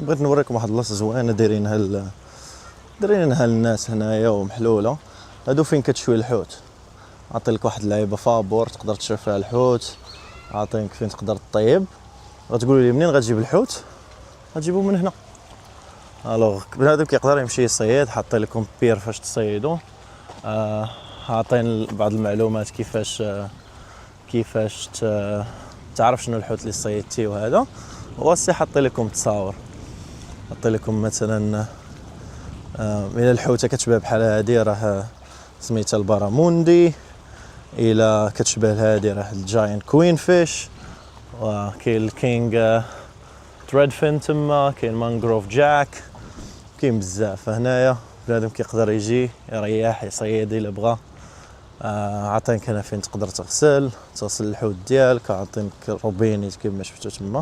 بغيت نوريكم واحد البلاصه زوينه دايرينها للناس هنايا ومحلوله. هادو فين كتشوي الحوت. عطيلك واحد اللعيبه فابور تقدر تشري فيها الحوت، عاطينك فين تقدر طيب. غتقولوا لي منين غتجيب الحوت؟ غتجيبو من هنا. الوغ بنادم كيقدر يمشي يصيد، حاطين لكم بير فاش تصيدوا. عاطين بعض المعلومات كيفاش تعرف شنو الحوت اللي صيدتيه وهذا. واسي حاطي لكم تصاور، حاطي لكم مثلا الى الحوته كتشبه بحال هادي راه سميتها الباراموندي، الى كتشبه هادي راه الجاينت كوين فيش، وكاين الكينغ تريدفين تما، كاين مانغروف جاك، كاين بزاف هنايا. بنادم كيقدر يجي يريح يصيد الا بغا. عطينك هنا فين تقدر تغسل الحوت ديالك، عطينك روبينيت كما شفتوا تما.